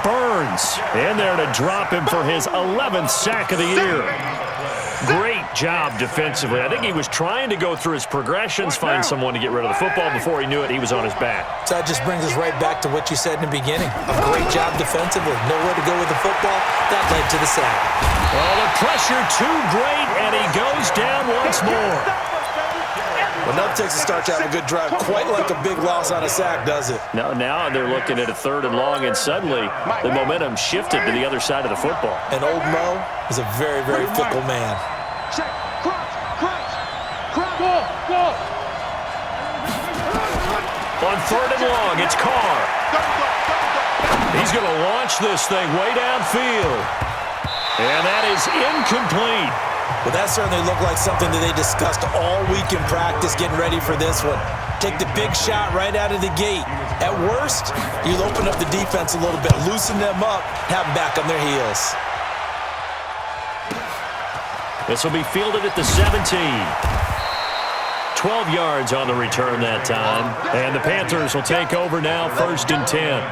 Burns in there to drop him for his 11th sack of the year. Great job defensively. I think he was trying to go through his progressions, find someone to get rid of the football. Before he knew it, he was on his back. So that just brings us right back to what you said in the beginning. A great job defensively. Nowhere to go with the football. That led to the sack. Well, the pressure too great, and he goes down once more. Well, nothing takes a start to have a good drive. Quite like a big loss on a sack, does it? Now they're looking at a 3rd and long, and suddenly the momentum shifted to the other side of the football. And old Mo is a very, very fickle man. Check. Go. On 3rd and long, it's Carr. He's going to launch this thing way downfield. And that is incomplete. Well, that certainly looked like something that they discussed all week in practice getting ready for this one. Take the big shot right out of the gate. At worst, you'll open up the defense a little bit, loosen them up, have them back on their heels. This will be fielded at the 17. 12 yards on the return that time. And the Panthers will take over now, 1st and 10.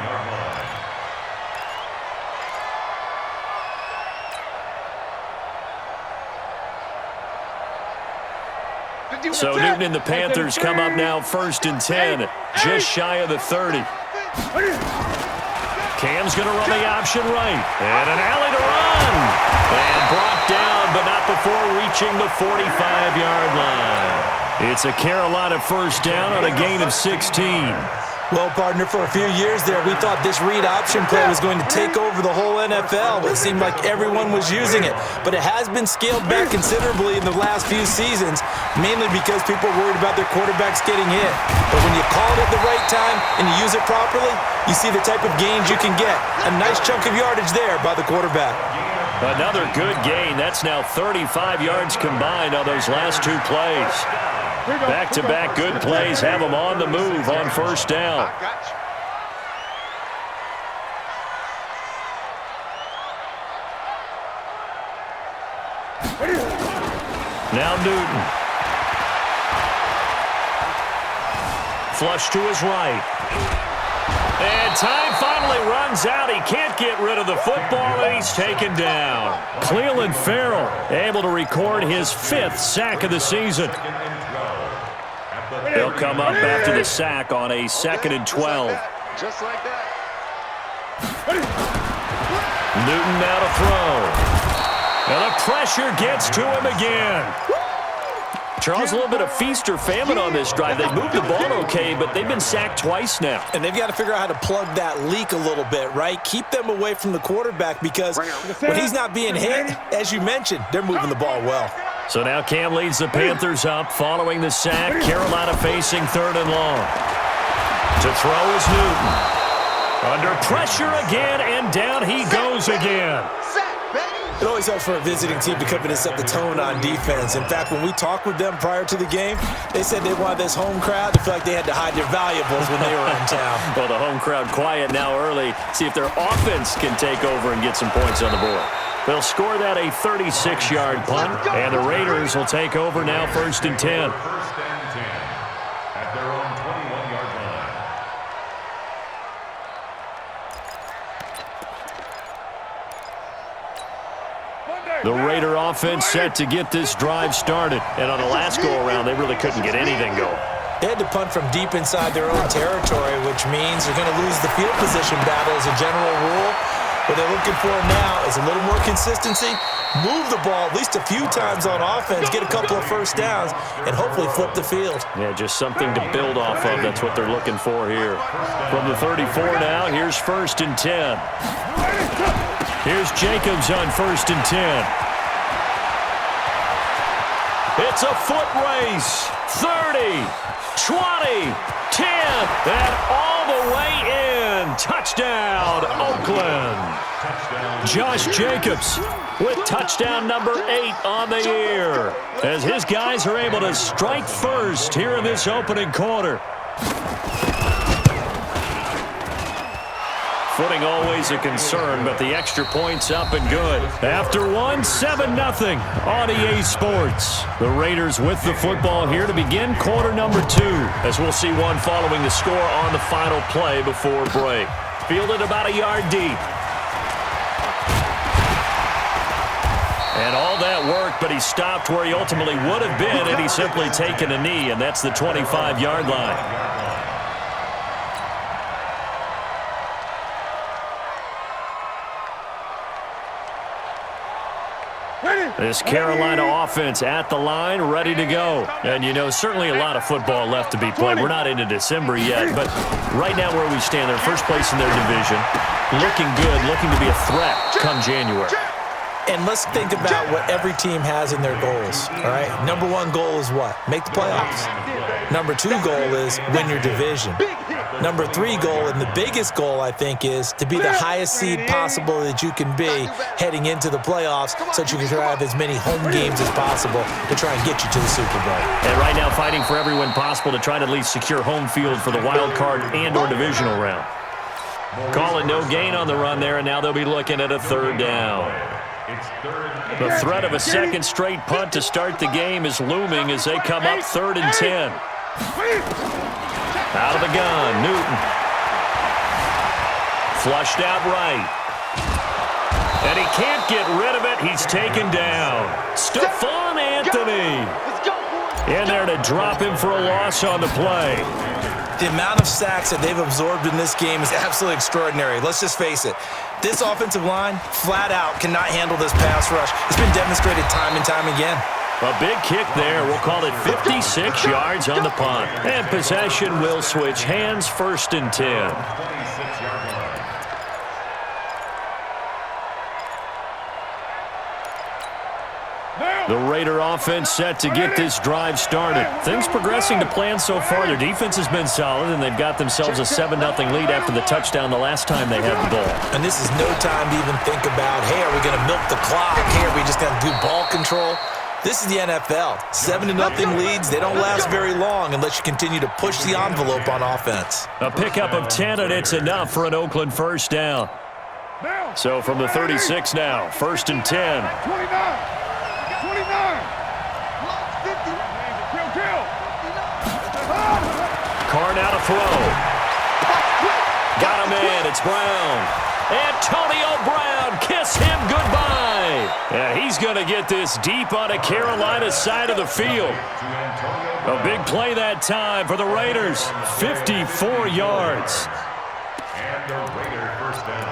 So Newton and the Panthers come up now 1st and 10, just shy of the 30. Cam's going to run the option right. And an alley to run. And brought down, but not before reaching the 45-yard line. It's a Carolina 1st down on a gain of 16. Well, partner, for a few years there, we thought this read option play was going to take over the whole NFL. It seemed like everyone was using it. But it has been scaled back considerably in the last few seasons, mainly because people are worried about their quarterbacks getting hit. But when you call it at the right time and you use it properly, you see the type of gains you can get. A nice chunk of yardage there by the quarterback. Another good gain. That's now 35 yards combined on those last 2 plays. Back-to-back good plays have them on the move on 1st down. Now Newton. Flush to his right. And time finally runs out. He can't get rid of the football, and he's taken down. Cleveland Farrell able to record his 5th sack of the season. He'll come up after the sack on a 2nd and 12. Just like that. Newton now to throw. And the pressure gets to him again. Charles, a little bit of feast or famine on this drive. They moved the ball okay, but they've been sacked twice now. And they've got to figure out how to plug that leak a little bit, right? Keep them away from the quarterback because when he's not being hit, as you mentioned, they're moving the ball well. So now Cam leads the Panthers up following the sack. Carolina facing 3rd and long. To throw is Newton. Under pressure again, and down he goes again. It always helps for a visiting team to come in and set the tone on defense. In fact, when we talked with them prior to the game, they said they wanted this home crowd to feel like they had to hide their valuables when they were in town. Well, the home crowd quiet now early. See if their offense can take over and get some points on the board. They'll score that a 36-yard punt, and the Raiders will take over now 1st and 10. At their own 21-yard line. The Raider offense set to get this drive started. And on the last go-around, they really couldn't get anything going. They had to punt from deep inside their own territory, which means they're going to lose the field position battle as a general rule. What they're looking for now is a little more consistency, move the ball at least a few times on offense, get a couple of 1st downs, and hopefully flip the field. Yeah, just something to build off of. That's what they're looking for here. From the 34 now, here's 1st and 10. Here's Jacobs on 1st and 10. It's a foot race. 30, 20, 10, and all the way in. Touchdown, Oakland. Josh Jacobs with touchdown number 8 on the year as his guys are able to strike first here in this opening quarter. Footing always a concern, but the extra point's up and good. After one, 7-0 on EA Sports. The Raiders with the football here to begin quarter number 2, as we'll see one following the score on the final play before break. Fielded about a yard deep. And all that work, but he stopped where he ultimately would have been had he simply taken a knee, and that's the 25-yard line. This Carolina offense at the line, ready to go. And, you know, certainly a lot of football left to be played. We're not into December yet, but right now where we stand, they're first place in their division, looking good, looking to be a threat come January. And let's think about what every team has in their goals, all right? Number one goal is what? Make the playoffs. Number two goal is win your division. Number three goal, and the biggest goal, I think, is to be the highest seed possible that you can be heading into the playoffs so that you can have as many home games as possible to try and get you to the Super Bowl. And right now fighting for every win possible to try to at least secure home field for the wild card and or divisional round. Call it no gain on the run there, and now they'll be looking at a third down. The threat of a second straight punt to start the game is looming as they come up 3rd and 10. Out of the gun, Newton. Flushed out right. And he can't get rid of it. He's taken down. Stephon Anthony in there to drop him for a loss on the play. The amount of sacks that they've absorbed in this game is absolutely extraordinary. Let's just face it. This offensive line, flat out, cannot handle this pass rush. It's been demonstrated time and time again. A big kick there. We'll call it 56 yards on the punt. And possession will switch hands, 1st and 10. The Raider offense set to get this drive started. Things progressing to plan so far. Their defense has been solid, and they've got themselves a 7-0 lead after the touchdown the last time they had the ball. And this is no time to even think about, hey, are we going to milk the clock? Hey, are we just going to do ball control? This is the NFL. 7-0 leads, they don't last very long unless you continue to push the envelope on offense. A pickup of 10, and it's enough for an Oakland first down. So from the 36 now, 1st and 10. 29. Carr now to throw. Got him in. It's Brown. Antonio Brown, kiss him goodbye. And he's going to get this deep on a Carolina side of the field. A big play that time for the Raiders. 54 yards. And the Raider first down.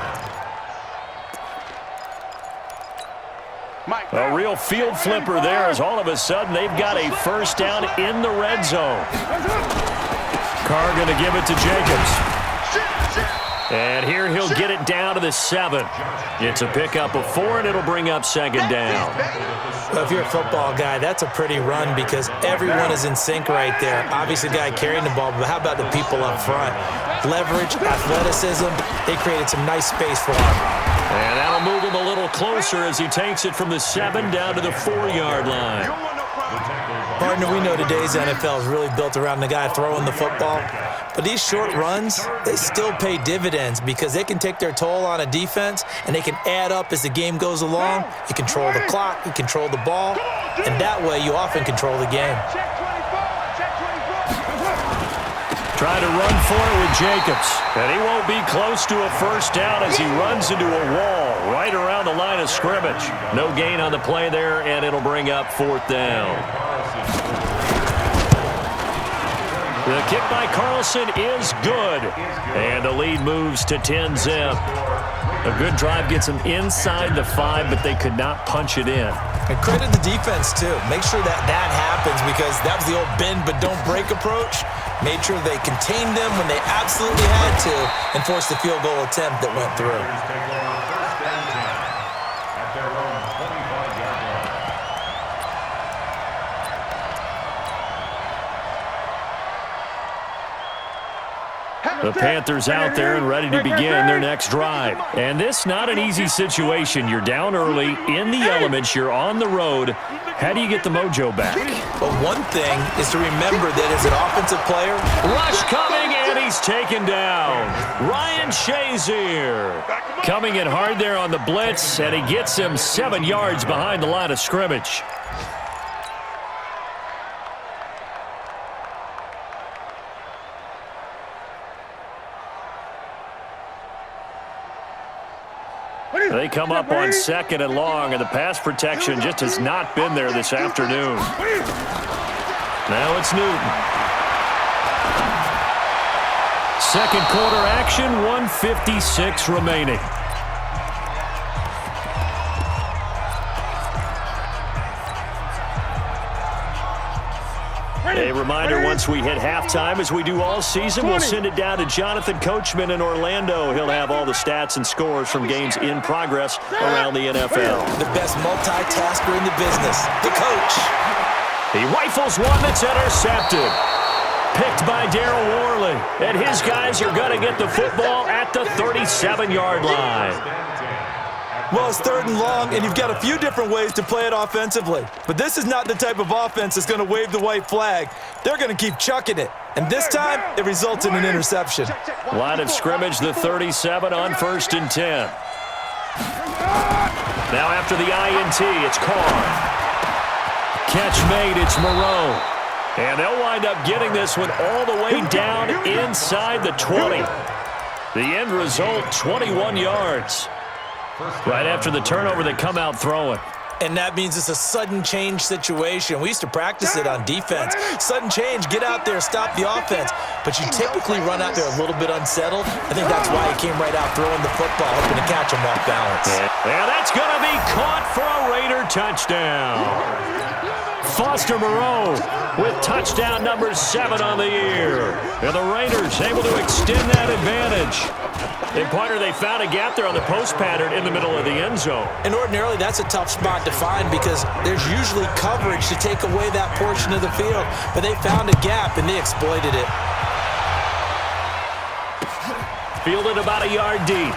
A real field flipper there as all of a sudden they've got a first down in the red zone. Carr going to give it to Jacobs. And here he'll get it down to the 7. It's a pickup of 4, and it'll bring up 2nd down. Well, if you're a football guy, that's a pretty run because everyone is in sync right there. Obviously, the guy carrying the ball, but how about the people up front? Leverage, athleticism, they created some nice space for him. And that'll move him a little closer as he takes it from the 7 down to the 4-yard line. Partner, we know today's NFL is really built around the guy throwing the football. But these short runs, they still pay dividends because they can take their toll on a defense and they can add up as the game goes along. You control the clock, you control the ball, and that way you often control the game. Trying to run for it with Jacobs. And he won't be close to a first down as he runs into a wall right around the line of scrimmage. No gain on the play there, and it'll bring up 4th down. The kick by Carlson is good. And the lead moves to 10-zip. A good drive gets them inside the 5, but they could not punch it in. And credit the defense, too. Make sure that happens because that was the old bend but don't break approach. Made sure they contained them when they absolutely had to and forced the field goal attempt that went through. The Panthers out there and ready to begin their next drive. And this not an easy situation. You're down early, in the elements, you're on the road. How do you get the mojo back? But one thing is to remember that as an offensive player, rush coming, and he's taken down. Ryan Shazier coming in hard there on the blitz, and he gets him 7 yards behind the line of scrimmage. They come up on 2nd and long, and the pass protection just has not been there this afternoon. Now it's Newton. Second quarter action, 1:56 remaining. A reminder, once we hit halftime, as we do all season, we'll send it down to Jonathan Coachman in Orlando. He'll have all the stats and scores from games in progress around the NFL. The best multitasker in the business, the coach. He rifles one that's intercepted. Picked by Darryl Worley. And his guys are going to get the football at the 37-yard line. Well, it's 3rd and long, and you've got a few different ways to play it offensively. But this is not the type of offense that's going to wave the white flag. They're going to keep chucking it. And this time, it results in an interception. Line of scrimmage, the 37 on 1st and 10. Now after the INT, it's Carr. Catch made, it's Moreau. And they'll wind up getting this one all the way down inside the 20. The end result, 21 yards. Right after the turnover, they come out throwing. And that means it's a sudden change situation. We used to practice it on defense. Sudden change, get out there, stop the offense. But you typically run out there a little bit unsettled. I think that's why he came right out throwing the football, hoping to catch him off balance. And that's going to be caught for a Raider touchdown. Foster Moreau with touchdown number 7 on the year. And the Raiders able to extend that advantage. In Pointer, they found a gap there on the post pattern in the middle of the end zone. And ordinarily, that's a tough spot to find because there's usually coverage to take away that portion of the field. But they found a gap, and they exploited it. Fielded about a yard deep.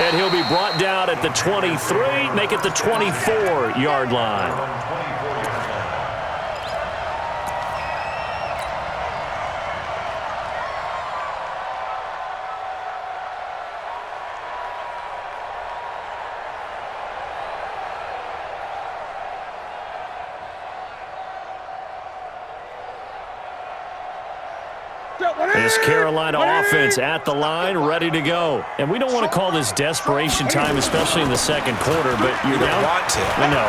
And he'll be brought down at the 23, make it the 24-yard line. This Carolina offense at the line, ready to go. And we don't want to call this desperation time, especially in the second quarter, but you're down. Want to. I know,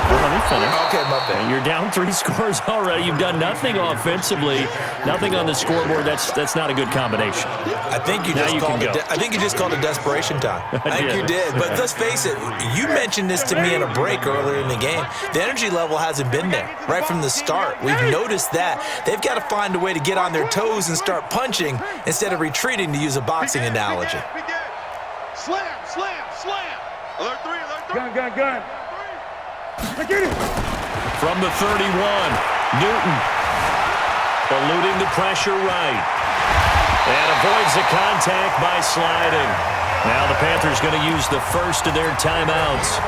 but let me finish. Okay, my bad. You're down 3 scores already. You've done nothing offensively, nothing on the scoreboard. That's not a good combination. I think you just called it desperation time. I think you did. But let's face it, you mentioned this to me in a break earlier in the game. The energy level hasn't been there right from the start. We've noticed that. They've got to find a way to get on their toes and start punching instead of retreating, to use a boxing analogy. Slam, slam, slam. Alert 3, alert 3. Gun. Get it. From the 31, Newton eluding the pressure right. And avoids the contact by sliding. Now the Panthers going to use the first of their timeouts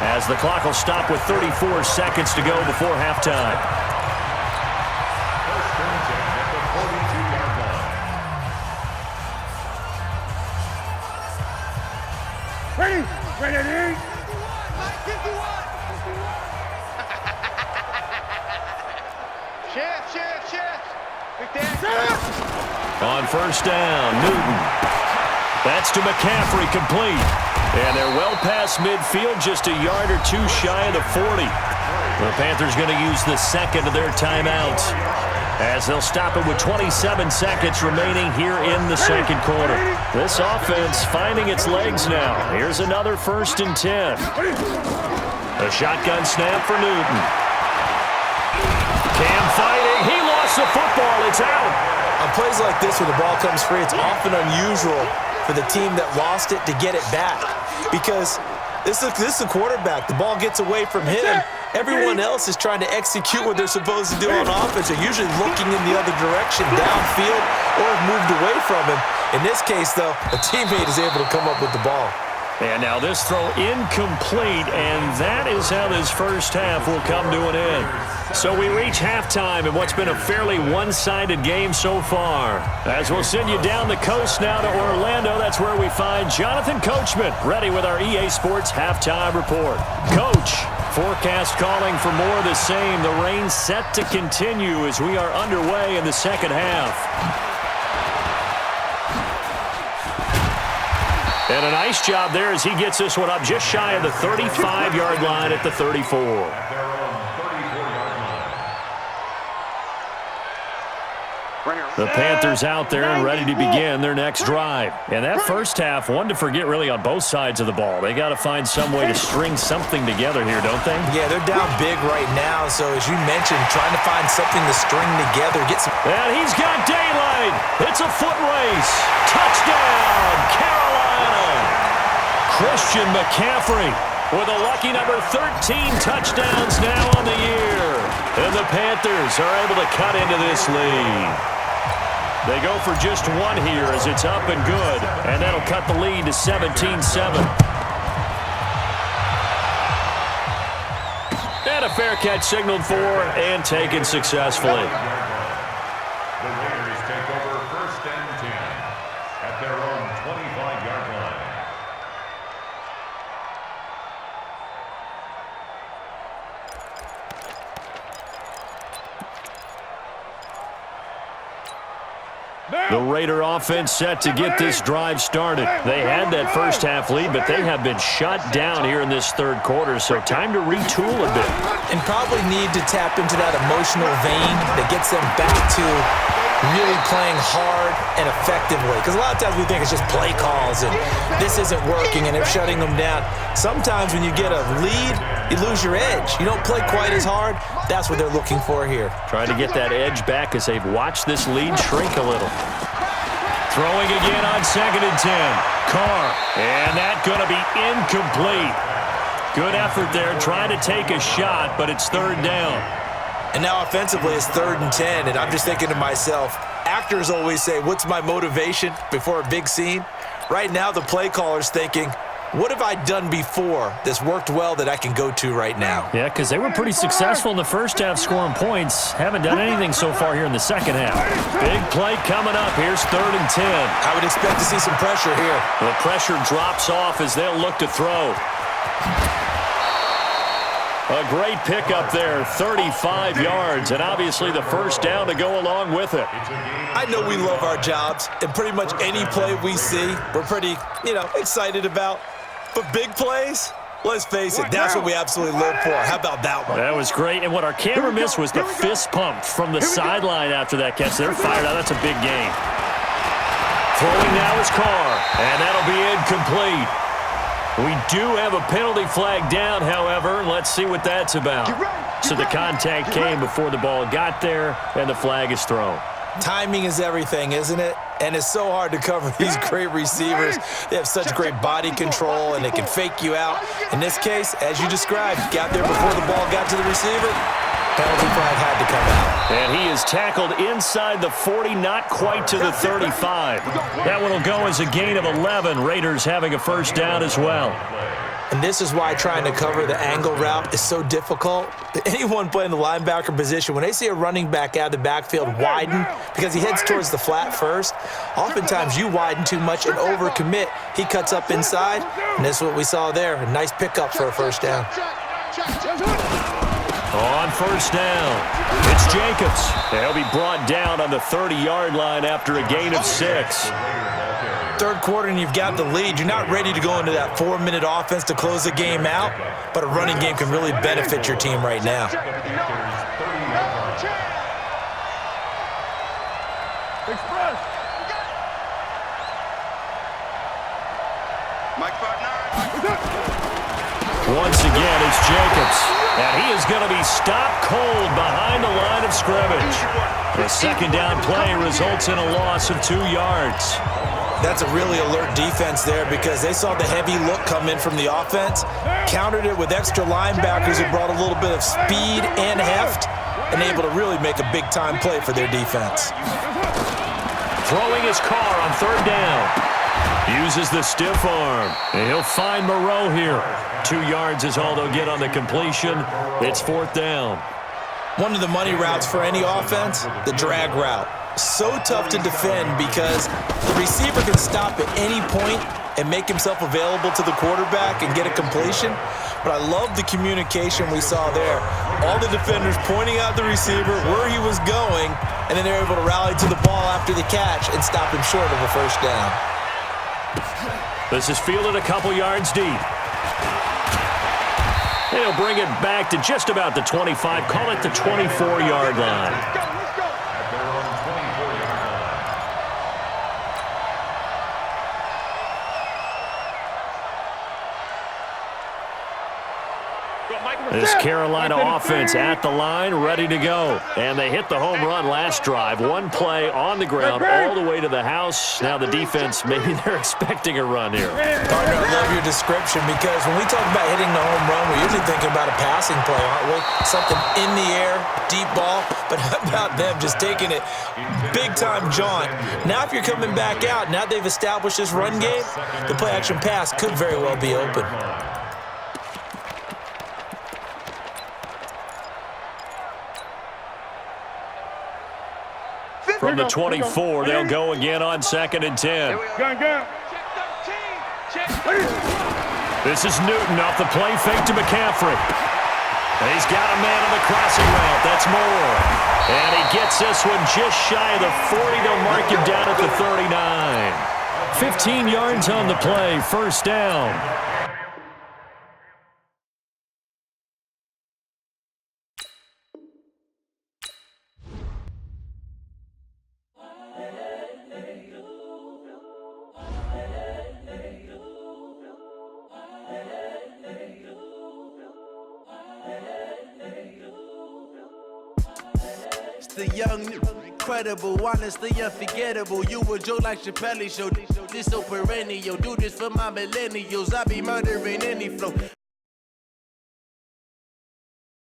as the clock will stop with 34 seconds to go before halftime. Ready. Chef. Big Dan. On first down, Newton. That's to McCaffrey, complete. And they're well past midfield, just a yard or 2 shy of the 40. The Panthers going to use the second of their timeouts as they'll stop it with 27 seconds remaining here in the second quarter. This offense finding its legs now. Here's another 1st and 10. A shotgun snap for Newton. Cam fighting. He lost the football. It's out. On plays like this where the ball comes free, it's often unusual for the team that lost it to get it back because this is a quarterback. The ball gets away from him. Everyone else is trying to execute what they're supposed to do on offense. They're usually looking in the other direction, downfield, or have moved away from him. In this case, though, a teammate is able to come up with the ball. And now this throw incomplete, and that is how this first half will come to an end. So we reach halftime in what's been a fairly one-sided game so far. As we'll send you down the coast now to Orlando, that's where we find Jonathan Coachman, ready with our EA Sports Halftime Report. Coach, forecast calling for more of the same. The rain set to continue as we are underway in the second half. And a nice job there as he gets this one up just shy of the 35-yard line at the 34. The Panthers out there and ready to begin their next drive. And that first half, one to forget really on both sides of the ball. They got to find some way to string something together here, don't they? Yeah, they're down big right now. So as you mentioned, trying to find something to string together, get some. And he's got daylight. It's a foot race. Touchdown, Carolina. Christian McCaffrey with a lucky number 13 touchdowns now on the year. And the Panthers are able to cut into this lead. They go for just one here as it's up and good, and that'll cut the lead to 17-7. And a fair catch signaled for and taken successfully. The Raiders take over 1st and 10 at their own 25-yard line. The Raider offense set to get this drive started. They had that first half lead, but they have been shut down here in this third quarter, so time to retool a bit. And probably need to tap into that emotional vein that gets them back to really playing hard and effectively. Because a lot of times we think it's just play calls and this isn't working and they're shutting them down. Sometimes when you get a lead, you lose your edge. You don't play quite as hard. That's what they're looking for here. Trying to get that edge back as they've watched this lead shrink a little. Throwing again on 2nd and 10. Carr. And that going to be incomplete. Good effort there trying to take a shot, but it's 3rd down. And now offensively it's 3rd and 10, and I'm just thinking to myself, actors always say, what's my motivation before a big scene? Right now the play caller's thinking, what have I done before that's worked well that I can go to right now? Yeah, because they were pretty successful in the first half scoring points. Haven't done anything so far here in the second half. Big play coming up. Here's 3rd and 10. I would expect to see some pressure here. The pressure drops off as they'll look to throw. A great pickup there, 35 yards, and obviously the first down to go along with it. I know we love our jobs, and pretty much any play we see, we're pretty, excited about. But big plays, let's face it, that's what we absolutely live for. How about that one? That was great, and what our camera missed was the fist pump from the sideline after that catch. They're fired out. That's a big game. Throwing now is Carr, and that'll be incomplete. We do have a penalty flag down, however. Let's see what that's about. So the contact came before the ball got there, and the flag is thrown. Timing is everything, isn't it? And it's so hard to cover these great receivers. They have such great body control, and they can fake you out. In this case, as you described, got there before the ball got to the receiver. Penalty flag had to come out. And he is tackled inside the 40, not quite to the 35. That one will go as a gain of 11. Raiders having a first down as well. And this is why trying to cover the angle route is so difficult. Anyone playing the linebacker position, when they see a running back out of the backfield widen because he heads towards the flat first, oftentimes you widen too much and overcommit. He cuts up inside, and this is what we saw there. A nice pickup for a first down. On first down, it's Jacobs. He'll be brought down on the 30-yard line after a gain of 6. Third quarter and you've got the lead. You're not ready to go into that 4-minute offense to close the game out, but a running game can really benefit your team right now. Once again, it's Jacobs. And he is going to be stopped cold behind the line of scrimmage. The second down play results in a loss of 2 yards. That's a really alert defense there because they saw the heavy look come in from the offense, countered it with extra linebackers who brought a little bit of speed and heft, and able to really make a big-time play for their defense. Throwing his car on third down. Uses the stiff arm. And he'll find Moreau here. 2 yards is all they'll get on the completion. It's fourth down. One of the money routes for any offense, the drag route. So tough to defend because the receiver can stop at any point and make himself available to the quarterback and get a completion. But I love the communication we saw there. All the defenders pointing out the receiver, where he was going, and then they're able to rally to the ball after the catch and stop him short of a first down. This is fielded a couple yards deep. They'll bring it back to just about the 25, call it the 24-yard line. Let's go. At their own 24-yard line. This Carolina offense at the line, ready to go. And they hit the home run last drive. One play on the ground all the way to the house. Now the defense, maybe they're expecting a run here. Partner, I love your description because when we talk about hitting the home run, we're usually thinking about a passing play, aren't we? Something in the air, deep ball. But how about them just taking it big-time jaunt? Now if you're coming back out, now they've established this run game, the play-action pass could very well be open. From the 24, they'll go again on 2nd and 10. Gun. Check 13. Check. This is Newton off the play fake to McCaffrey. And he's got a man on the crossing route. That's Moore. And he gets this one just shy of the 40. They'll mark him down at the 39. 15 yards on the play. First down. The young, incredible, honestly unforgettable. You a Joe like Chappelle show. This so perennial. Do this for my millennials. I be murdering any flow.